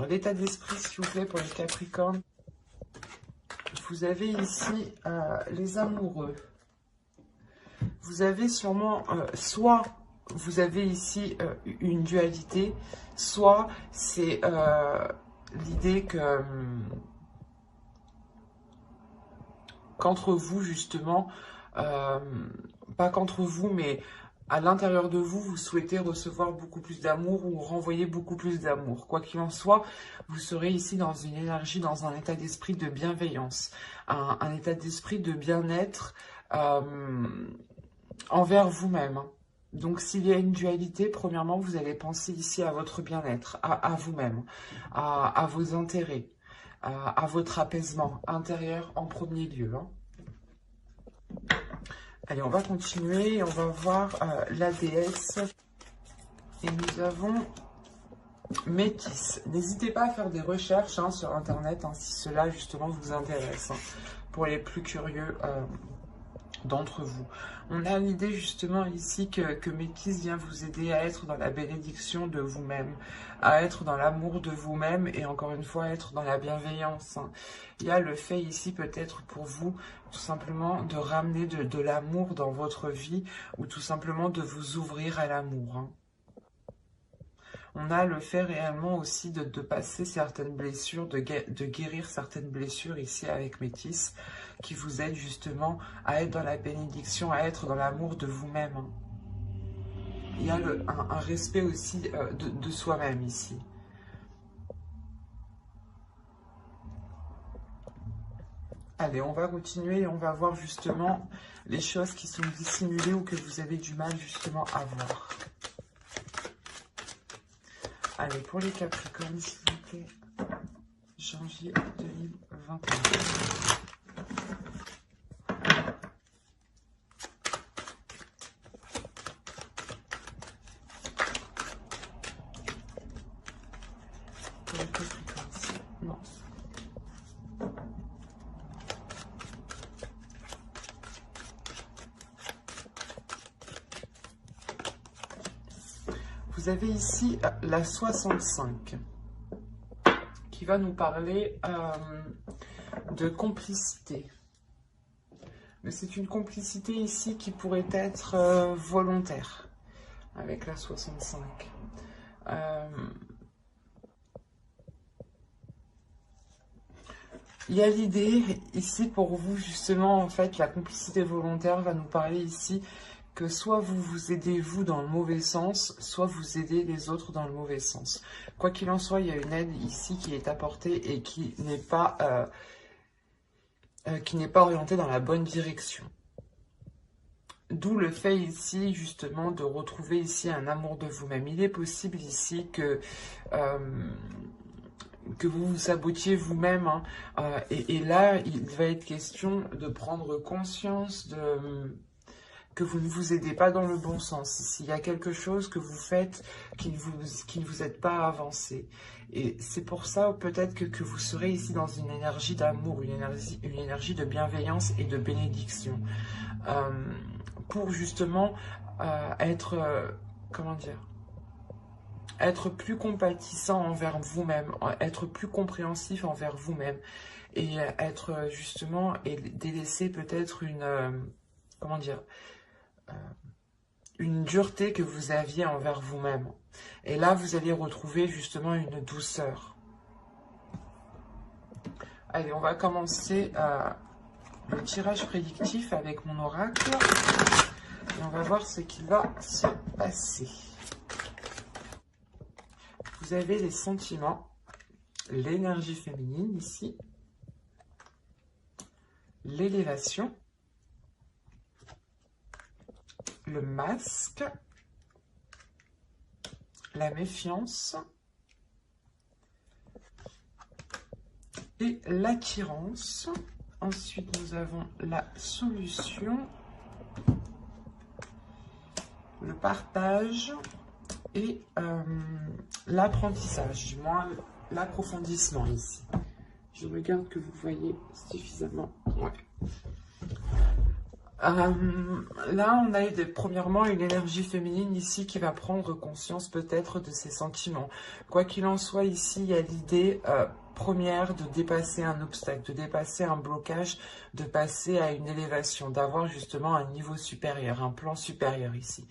Alors, l'état d'esprit, s'il vous plaît, pour les Capricornes. Vous avez ici les amoureux. Vous avez sûrement, soit vous avez ici une dualité, soit c'est l'idée que qu'entre vous, justement, pas qu'entre vous, mais à l'intérieur de vous, vous souhaitez recevoir beaucoup plus d'amour ou renvoyer beaucoup plus d'amour. Quoi qu'il en soit, vous serez ici dans une énergie, dans un état d'esprit de bienveillance, un état d'esprit de bien-être envers vous-même. Donc, s'il y a une dualité, premièrement, vous allez penser ici à votre bien-être, à vous-même, à vos intérêts, à votre apaisement intérieur en premier lieu. Allez, on va continuer et on va voir la déesse. Et nous avons Métis. N'hésitez pas à faire des recherches sur Internet si cela justement vous intéresse, pour les plus curieux d'entre vous. On a l'idée justement ici que Métis vient vous aider à être dans la bénédiction de vous-même, à être dans l'amour de vous-même et encore une fois être dans la bienveillance. Il y a le fait ici peut-être pour vous tout simplement de ramener de l'amour dans votre vie ou tout simplement de vous ouvrir à l'amour. On a le fait réellement aussi de passer certaines blessures, de guérir certaines blessures ici avec Métis, qui vous aide justement à être dans la bénédiction, à être dans l'amour de vous-même. Il y a un respect aussi de soi-même ici. Allez, on va continuer et on va voir justement les choses qui sont dissimulées ou que vous avez du mal justement à voir. Allez, pour les Capricornes, s'il vous plaît, janvier 2021. Pour les Capricornes, non. Vous avez ici la 65 qui va nous parler de complicité. Mais c'est une complicité ici qui pourrait être volontaire avec la 65. Il y a l'idée ici pour vous justement, en fait, la complicité volontaire va nous parler ici que soit vous vous aidez vous dans le mauvais sens, soit vous aidez les autres dans le mauvais sens. Quoi qu'il en soit, il y a une aide ici qui est apportée et qui n'est pas orientée dans la bonne direction. D'où le fait ici justement de retrouver ici un amour de vous-même. Il est possible ici que vous vous sabotiez vous-même. Et là, il va être question de prendre conscience que vous ne vous aidez pas dans le bon sens. S'il y a quelque chose que vous faites qui ne vous aide pas à avancer. Et c'est pour ça peut-être que vous serez ici dans une énergie d'amour, une énergie de bienveillance et de bénédiction. Pour justement être, comment dire, être plus compatissant envers vous-même, être plus compréhensif envers vous-même et être justement, et délaisser peut-être comment dire, une dureté que vous aviez envers vous-même. Et là, vous allez retrouver justement une douceur. Allez, on va commencer le tirage prédictif avec mon oracle. Et on va voir ce qui va se passer. Vous avez les sentiments, l'énergie féminine ici, l'élévation, le masque, la méfiance et l'attirance. Ensuite, nous avons la solution, le partage et l'apprentissage, du moins l'approfondissement ici. Je regarde que vous voyez suffisamment. Ouais. Là, on a premièrement une énergie féminine ici qui va prendre conscience peut-être de ses sentiments. Quoi qu'il en soit, ici, il y a l'idée première de dépasser un obstacle, de dépasser un blocage, de passer à une élévation, d'avoir justement un niveau supérieur, un plan supérieur ici.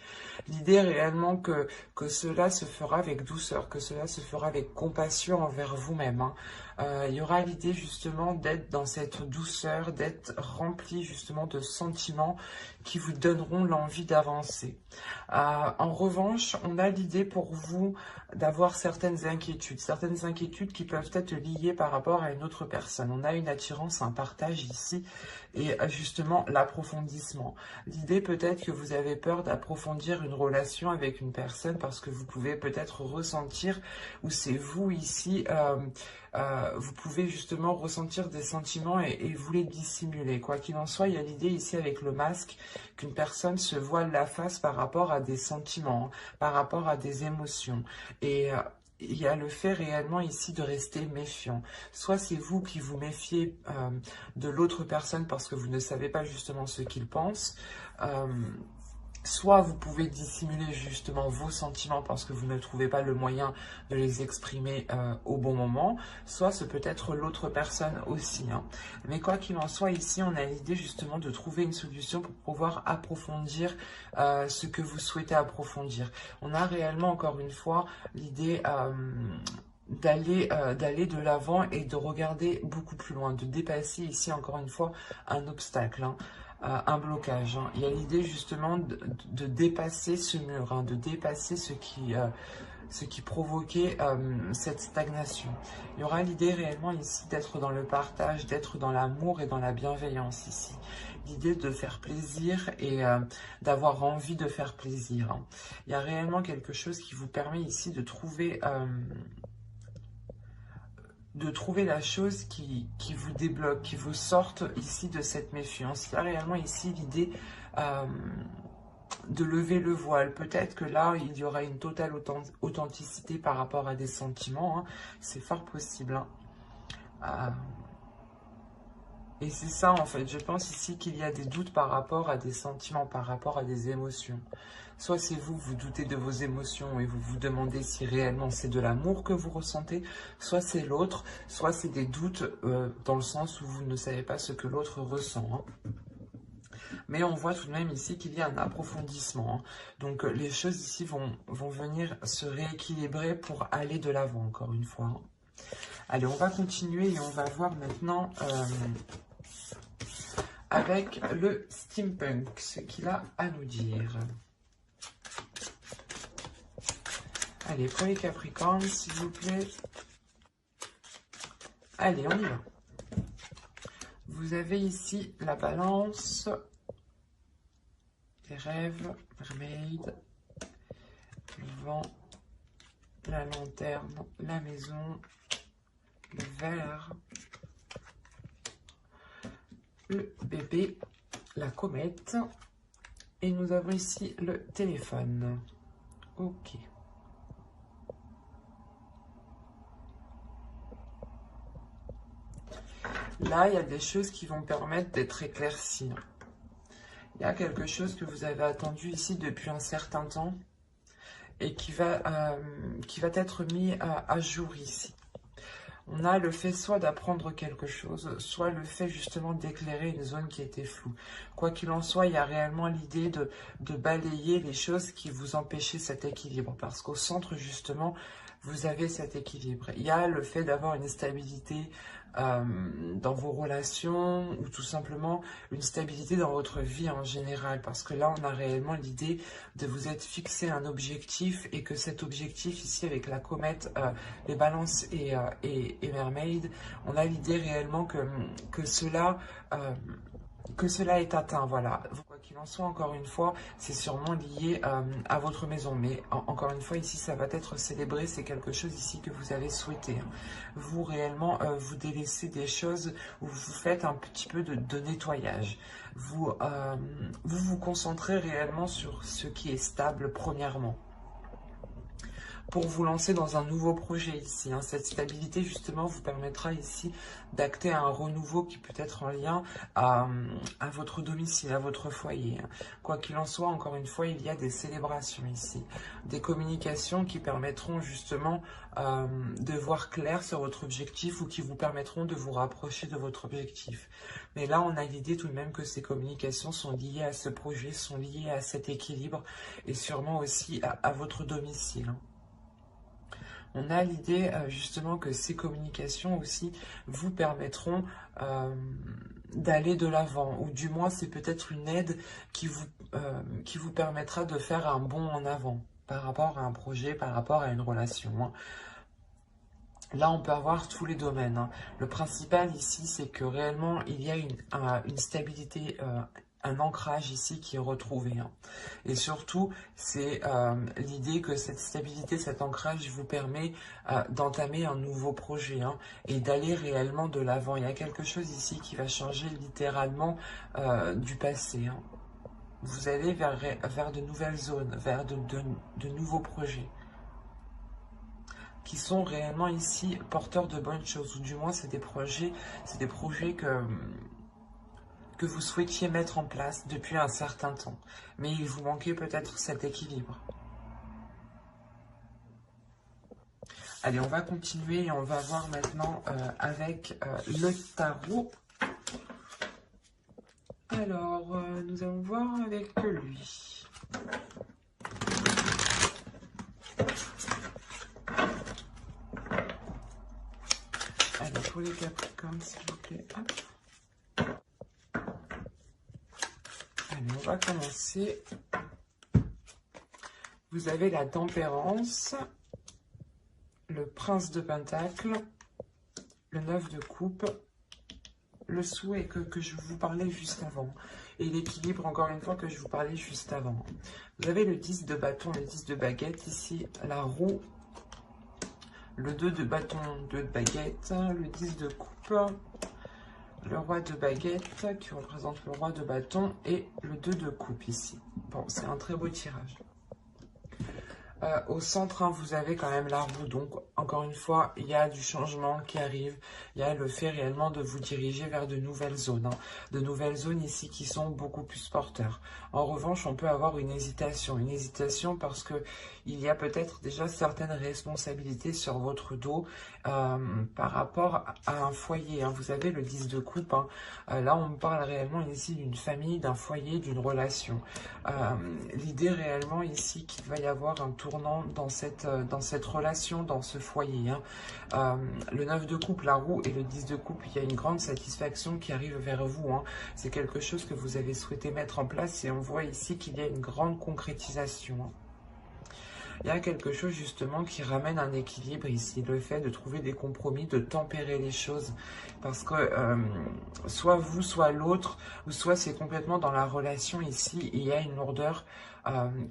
L'idée réellement que cela se fera avec douceur, que cela se fera avec compassion envers vous-même, hein. Il y aura l'idée justement d'être dans cette douceur, d'être rempli justement de sentiments qui vous donneront l'envie d'avancer. En revanche, on a l'idée pour vous d'avoir certaines inquiétudes qui peuvent être liées par rapport à une autre personne. On a une attirance, un partage ici et justement l'approfondissement. L'idée peut-être que vous avez peur d'approfondir une relation avec une personne parce que vous pouvez peut-être ressentir, ou c'est vous ici, vous pouvez justement ressentir des sentiments et vous les dissimuler. Quoi qu'il en soit, il y a l'idée ici avec le masque qu'une personne se voile la face par rapport à des sentiments, par rapport à des émotions. Et il y a le fait réellement ici de rester méfiant. Soit c'est vous qui vous méfiez de l'autre personne parce que vous ne savez pas justement ce qu'il pense. Soit vous pouvez dissimuler justement vos sentiments parce que vous ne trouvez pas le moyen de les exprimer au bon moment, soit ce peut être l'autre personne aussi, hein. Mais quoi qu'il en soit, ici on a l'idée justement de trouver une solution pour pouvoir approfondir ce que vous souhaitez approfondir. On a réellement encore une fois l'idée d'aller de l'avant et de regarder beaucoup plus loin, de dépasser ici encore une fois un obstacle, hein. Un blocage, hein. Il y a l'idée justement de dépasser ce mur, hein, de dépasser ce qui provoquait cette stagnation. Il y aura l'idée réellement ici d'être dans le partage, d'être dans l'amour et dans la bienveillance ici. L'idée de faire plaisir et d'avoir envie de faire plaisir, hein. Il y a réellement quelque chose qui vous permet ici de trouver la chose qui vous débloque, qui vous sorte ici de cette méfiance. Il y a réellement ici l'idée de lever le voile. Peut-être que là, il y aura une totale authenticité par rapport à des sentiments, hein. C'est fort possible, hein. Et c'est ça, en fait. Je pense ici qu'il y a des doutes par rapport à des sentiments, par rapport à des émotions. Soit c'est vous, vous doutez de vos émotions et vous vous demandez si réellement c'est de l'amour que vous ressentez, soit c'est l'autre, soit c'est des doutes dans le sens où vous ne savez pas ce que l'autre ressent, hein. Mais on voit tout de même ici qu'il y a un approfondissement, hein. Donc les choses ici vont venir se rééquilibrer pour aller de l'avant, encore une fois, hein. Allez, on va continuer et on va voir maintenant avec le steampunk, ce qu'il a à nous dire. Allez, pour les Capricornes, s'il vous plaît. Allez, on y va. Vous avez ici la balance, les rêves, mermaid, le vent, la lanterne, la maison, le verre, le bébé, la comète, et nous avons ici le téléphone. Ok. Là, il y a des choses qui vont permettre d'être éclaircies. Il y a quelque chose que vous avez attendu ici depuis un certain temps et qui va être mis à jour ici. On a le fait soit d'apprendre quelque chose, soit le fait justement d'éclairer une zone qui était floue. Quoi qu'il en soit, il y a réellement l'idée de balayer les choses qui vous empêchaient cet équilibre. Parce qu'au centre, justement, vous avez cet équilibre. Il y a le fait d'avoir une stabilité dans vos relations ou tout simplement une stabilité dans votre vie en général, parce que là on a réellement l'idée de vous être fixé un objectif et que cet objectif ici avec la comète, les balances et mermaid, on a l'idée réellement que cela est atteint, voilà. Quoi qu'il en soit, encore une fois, c'est sûrement lié à votre maison. Mais encore une fois, ici, ça va être célébré. C'est quelque chose ici que vous avez souhaité, hein. Vous, réellement, vous délaissez des choses où vous faites un petit peu de nettoyage. Vous vous concentrez réellement sur ce qui est stable, premièrement. pour vous lancer dans un nouveau projet ici. Hein. Cette stabilité, justement, vous permettra ici d'acter un renouveau qui peut être en lien à votre domicile, à votre foyer. Hein. Quoi qu'il en soit, encore une fois, il y a des célébrations ici. Des communications qui permettront justement de voir clair sur votre objectif ou qui vous permettront de vous rapprocher de votre objectif. Mais là, on a l'idée tout de même que ces communications sont liées à ce projet, sont liées à cet équilibre et sûrement aussi à votre domicile. Hein. On a l'idée justement que ces communications aussi vous permettront d'aller de l'avant, ou du moins c'est peut-être une aide qui vous permettra de faire un bond en avant par rapport à un projet, par rapport à une relation. Hein. Là, on peut avoir tous les domaines. Hein. Le principal ici, c'est que réellement, il y a une stabilité, un ancrage ici qui est retrouvé. Hein. Et surtout, c'est l'idée que cette stabilité, cet ancrage vous permet d'entamer un nouveau projet hein, et d'aller réellement de l'avant. Il y a quelque chose ici qui va changer littéralement du passé. Hein. Vous allez vers de nouvelles zones, vers de nouveaux projets qui sont réellement ici porteurs de bonnes choses, ou du moins c'est des projets que vous souhaitiez mettre en place depuis un certain temps, mais il vous manquait peut-être cet équilibre. Allez, on va continuer et on va voir maintenant avec le tarot. Alors, nous allons voir avec lui. Allez, pour les Capricornes, s'il vous plaît. Hop. Allez, on va commencer. Vous avez la tempérance, le prince de Pentacle, le 9 de coupe, le souhait que je vous parlais juste avant, et l'équilibre, encore une fois, que je vous parlais juste avant. Vous avez le 10 de bâton, le 10 de baguette, ici, la roue, le 2 de bâton, 2 de baguette, le 10 de coupe, le roi de baguette, qui représente le roi de bâton, et le 2 de coupe, ici. Bon, c'est un très beau tirage. Au centre, hein, vous avez quand même la roue, donc encore une fois, il y a du changement qui arrive, il y a le fait réellement de vous diriger vers de nouvelles zones, hein, de nouvelles zones ici qui sont beaucoup plus porteurs. En revanche, on peut avoir une hésitation parce que il y a peut-être déjà certaines responsabilités sur votre dos par rapport à un foyer. Hein. Vous avez le 10 de coupe, hein. Là on parle réellement ici d'une famille, d'un foyer, d'une relation. L'idée réellement ici qu'il va y avoir un tournant dans cette relation, dans ce foyer. Hein. Le 9 de coupe, la roue, et le 10 de coupe, il y a une grande satisfaction qui arrive vers vous. Hein. C'est quelque chose que vous avez souhaité mettre en place et on voit ici qu'il y a une grande concrétisation. Hein. Il y a quelque chose justement qui ramène un équilibre ici, le fait de trouver des compromis, de tempérer les choses, parce que soit vous, soit l'autre, ou soit c'est complètement dans la relation ici, il y a une lourdeur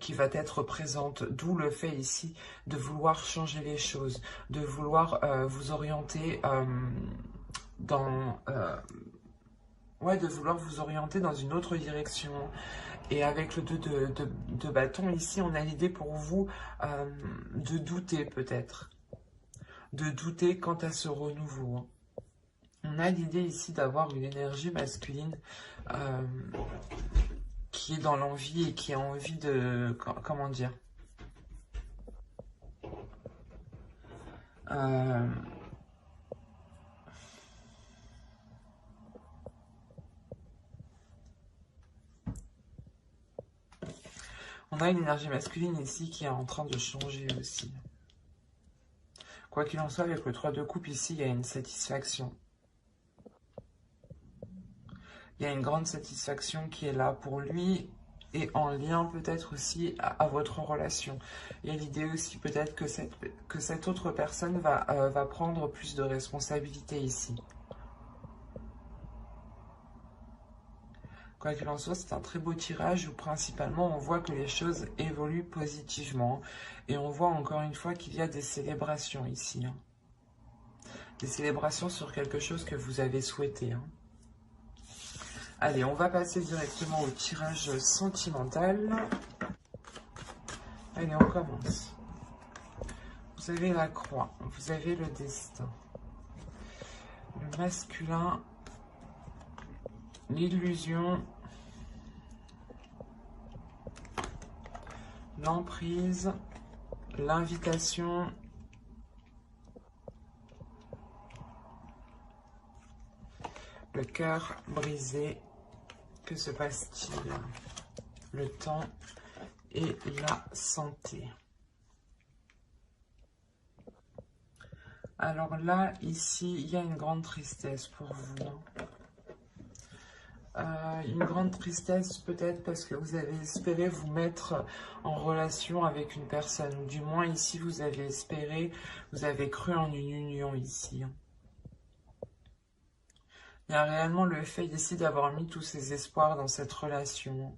qui va être présente, d'où le fait ici de vouloir changer les choses, de vouloir vous orienter de vouloir vous orienter dans une autre direction. Et avec le 2 de bâton, ici, on a l'idée pour vous de douter peut-être. De douter quant à ce renouveau. Hein. On a l'idée ici d'avoir une énergie masculine qui est dans l'envie et qui a envie de... Comment dire On a une énergie masculine ici qui est en train de changer aussi. Quoi qu'il en soit, avec le 3 de coupe ici, il y a une satisfaction. Il y a une grande satisfaction qui est là pour lui et en lien peut-être aussi à votre relation. Il y a l'idée aussi peut-être que cette autre personne va prendre plus de responsabilités ici. Quoi qu'il en soit, c'est un très beau tirage où principalement on voit que les choses évoluent positivement. Et on voit encore une fois qu'il y a des célébrations ici. Hein. Des célébrations sur quelque chose que vous avez souhaité. Hein. Allez, on va passer directement au tirage sentimental. Allez, on commence. vous avez la croix, vous avez le destin. Le masculin, l'illusion, l'emprise, l'invitation, le cœur brisé. Que se passe-t-il? Le temps et la santé. Alors là, ici, il y a une grande tristesse pour vous. Une grande tristesse peut-être parce que vous avez espéré vous mettre en relation avec une personne. Ou du moins ici, vous avez espéré, vous avez cru en une union ici. Il y a réellement le fait ici d'avoir mis tous ses espoirs dans cette relation.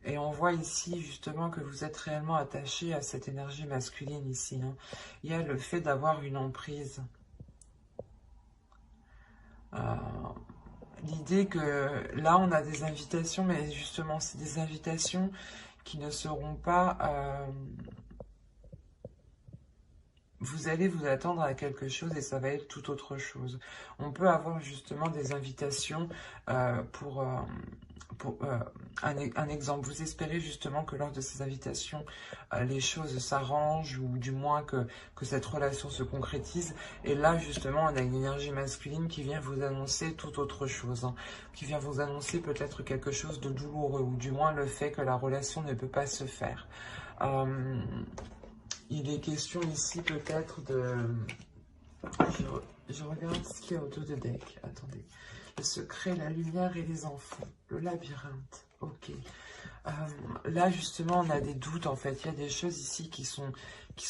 Et on voit ici justement que vous êtes réellement attaché à cette énergie masculine ici. Il y a le fait d'avoir une emprise. L'idée que là on a des invitations, mais justement c'est des invitations qui ne seront pas... vous allez vous attendre à quelque chose et ça va être tout autre chose. On peut avoir justement des invitations pour un exemple. Vous espérez justement que lors de ces invitations, les choses s'arrangent ou du moins que cette relation se concrétise. Et là, justement, on a une énergie masculine qui vient vous annoncer tout autre chose. Qui vient vous annoncer peut-être quelque chose de douloureux ou du moins le fait que la relation ne peut pas se faire. Il est question ici peut-être de... Je regarde ce qu'il y a autour de deck. Attendez. Le secret, la lumière et les enfants. Le labyrinthe. Ok. Là, justement, on a des doutes, en fait. Il y a des choses ici qui sont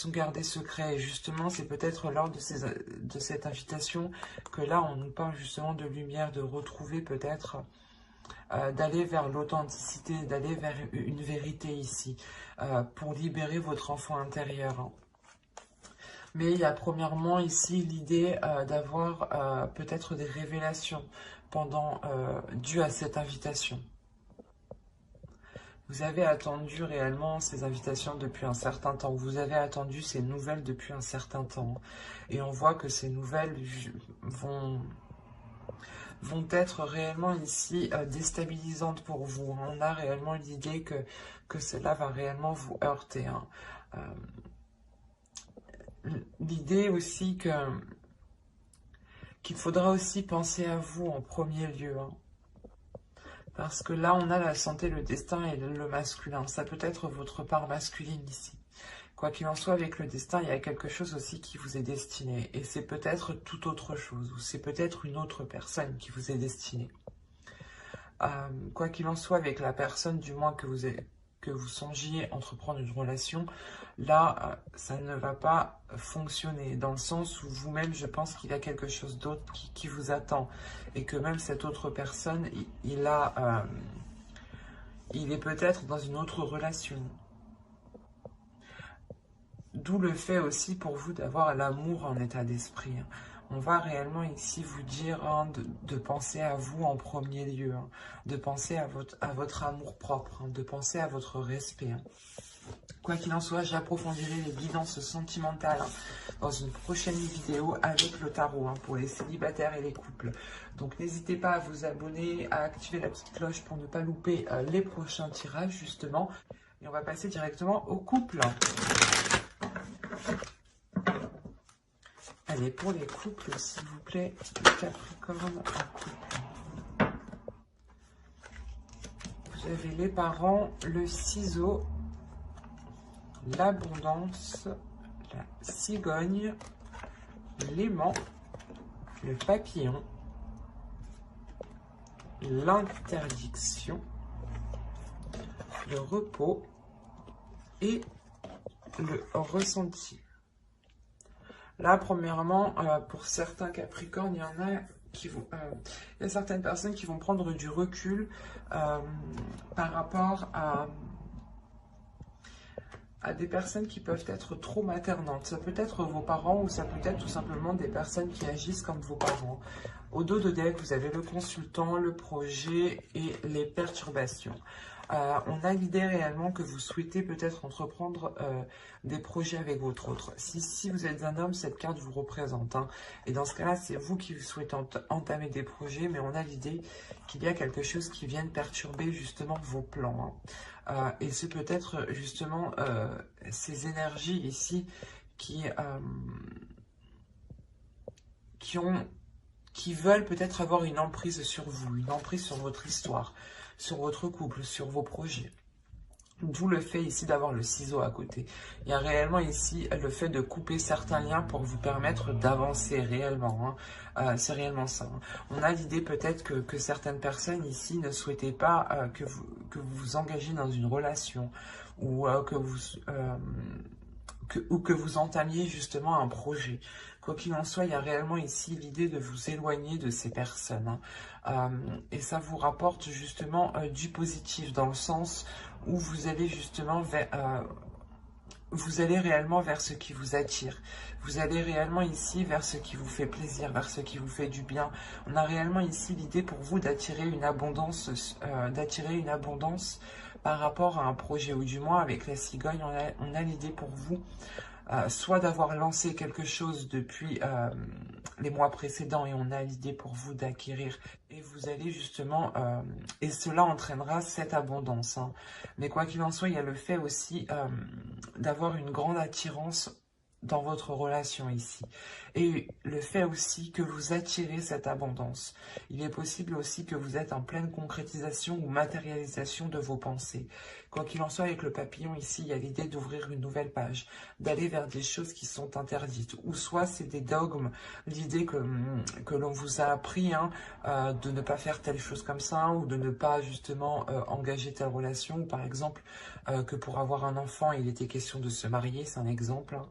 gardées secrets. Et justement, c'est peut-être lors de cette invitation que là, on nous parle justement de lumière, de retrouver peut-être... d'aller vers l'authenticité, d'aller vers une vérité ici, pour libérer votre enfant intérieur. Mais il y a premièrement ici l'idée d'avoir peut-être des révélations dues à cette invitation. Vous avez attendu réellement ces invitations depuis un certain temps. Vous avez attendu ces nouvelles depuis un certain temps. Et on voit que ces nouvelles vont être réellement ici déstabilisantes pour vous. On a réellement l'idée que cela va réellement vous heurter. L'idée aussi qu'il faudra aussi penser à vous en premier lieu. Parce que là, on a la santé, le destin et le masculin. Ça peut être votre part masculine ici. Quoi qu'il en soit, avec le destin, il y a quelque chose aussi qui vous est destiné. Et c'est peut-être tout autre chose. Ou c'est peut-être une autre personne qui vous est destinée. Quoi qu'il en soit, avec la personne, du moins que vous songiez entreprendre une relation, là, ça ne va pas fonctionner. Dans le sens où vous-même, je pense qu'il y a quelque chose d'autre qui vous attend. Et que même cette autre personne, il est peut-être dans une autre relation. D'où le fait aussi pour vous d'avoir l'amour en état d'esprit. On va réellement ici vous dire de penser à vous en premier lieu, de penser à votre amour propre, de penser à votre respect. Quoi qu'il en soit, j'approfondirai les guidances sentimentales dans une prochaine vidéo avec le tarot pour les célibataires et les couples. Donc n'hésitez pas à vous abonner, à activer la petite cloche pour ne pas louper les prochains tirages justement. Et on va passer directement au couple. Allez, pour les couples, s'il vous plaît, le Capricorne en couple. Vous avez les parents, le ciseau, l'abondance, la cigogne, l'aimant, le papillon, l'interdiction, le repos et le ressenti. Là, premièrement, pour certains Capricornes, il y en a qui vont, il y a certaines personnes qui vont prendre du recul par rapport à des personnes qui peuvent être trop maternantes. Ça peut être vos parents ou ça peut être tout simplement des personnes qui agissent comme vos parents. Au dos de deck, vous avez le consultant, le projet et les perturbations. On a l'idée réellement que vous souhaitez peut-être entreprendre des projets avec votre autre. Si vous êtes un homme, cette carte vous représente, hein. Et dans ce cas-là, c'est vous qui souhaitez entamer des projets, mais on a l'idée qu'il y a quelque chose qui vient perturber justement vos plans, hein. Et c'est peut-être justement ces énergies ici qui veulent peut-être avoir une emprise sur vous, une emprise sur votre histoire, sur votre couple, sur vos projets. D'où le fait ici d'avoir le ciseau à côté. Il y a réellement ici le fait de couper certains liens pour vous permettre d'avancer réellement, hein. C'est réellement ça, hein. On a l'idée peut-être que certaines personnes ici ne souhaitaient pas que vous vous engagez dans une relation ou que vous entamiez justement un projet. Quoi qu'il en soit, il y a réellement ici l'idée de vous éloigner de ces personnes, hein. Et ça vous rapporte justement du positif dans le sens où vous allez justement vous allez réellement vers ce qui vous attire. Vous allez réellement ici vers ce qui vous fait plaisir, vers ce qui vous fait du bien. On a réellement ici l'idée pour vous d'attirer une abondance, par rapport à un projet, ou du moins avec la cigogne, on a l'idée pour vous soit d'avoir lancé quelque chose depuis les mois précédents et on a l'idée pour vous d'acquérir et vous allez justement, et cela entraînera cette abondance, hein. Mais quoi qu'il en soit, il y a le fait aussi d'avoir une grande attirance dans votre relation ici. Et le fait aussi que vous attirez cette abondance. Il est possible aussi que vous êtes en pleine concrétisation ou matérialisation de vos pensées. Quoi qu'il en soit, avec le papillon ici, il y a l'idée d'ouvrir une nouvelle page, d'aller vers des choses qui sont interdites. Ou soit c'est des dogmes, l'idée que l'on vous a appris, hein, de ne pas faire telle chose comme ça, ou de ne pas justement engager telle relation. Ou par exemple, que pour avoir un enfant, il était question de se marier, c'est un exemple, hein.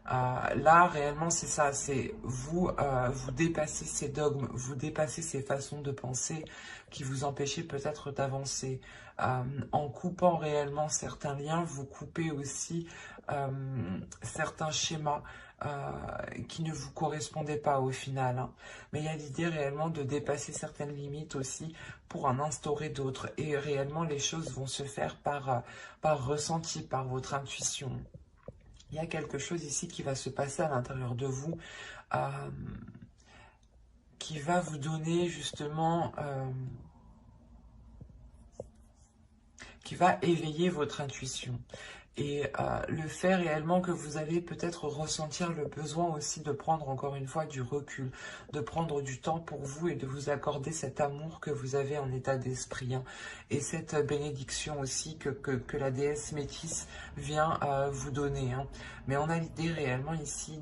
Là, réellement, c'est ça, c'est vous, vous dépassez ces dogmes, vous dépassez ces façons de penser qui vous empêchaient peut-être d'avancer. En coupant réellement certains liens, vous coupez aussi certains schémas qui ne vous correspondaient pas au final, hein. Mais il y a l'idée réellement de dépasser certaines limites aussi pour en instaurer d'autres. Et réellement, les choses vont se faire par ressenti, par votre intuition. Il y a quelque chose ici qui va se passer à l'intérieur de vous, qui va vous donner justement, qui va éveiller votre intuition. Et le fait réellement que vous allez peut-être ressentir le besoin aussi de prendre encore une fois du recul, de prendre du temps pour vous et de vous accorder cet amour que vous avez en état d'esprit, hein, et cette bénédiction aussi que la déesse métisse vient vous donner, hein. Mais on a l'idée réellement ici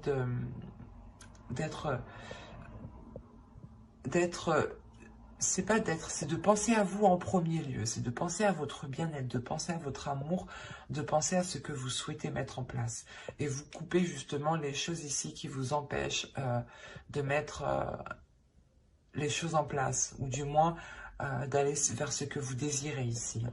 c'est de penser à vous en premier lieu, c'est de penser à votre bien-être, de penser à votre amour, de penser à ce que vous souhaitez mettre en place. Et vous coupez justement les choses ici qui vous empêchent de mettre les choses en place, ou du moins d'aller vers ce que vous désirez ici.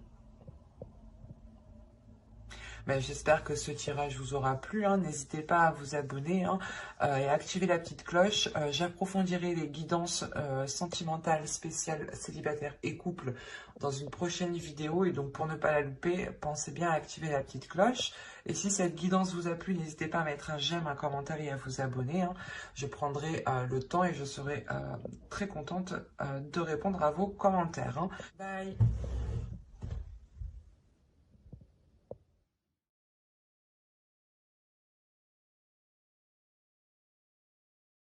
Ben, j'espère que ce tirage vous aura plu, hein. N'hésitez pas à vous abonner, hein, et à activer la petite cloche. J'approfondirai les guidances sentimentales spéciales célibataires et couples dans une prochaine vidéo. Et donc pour ne pas la louper, pensez bien à activer la petite cloche. Et si cette guidance vous a plu, n'hésitez pas à mettre un j'aime, un commentaire et à vous abonner, hein. Je prendrai le temps et je serai très contente de répondre à vos commentaires, hein. Bye!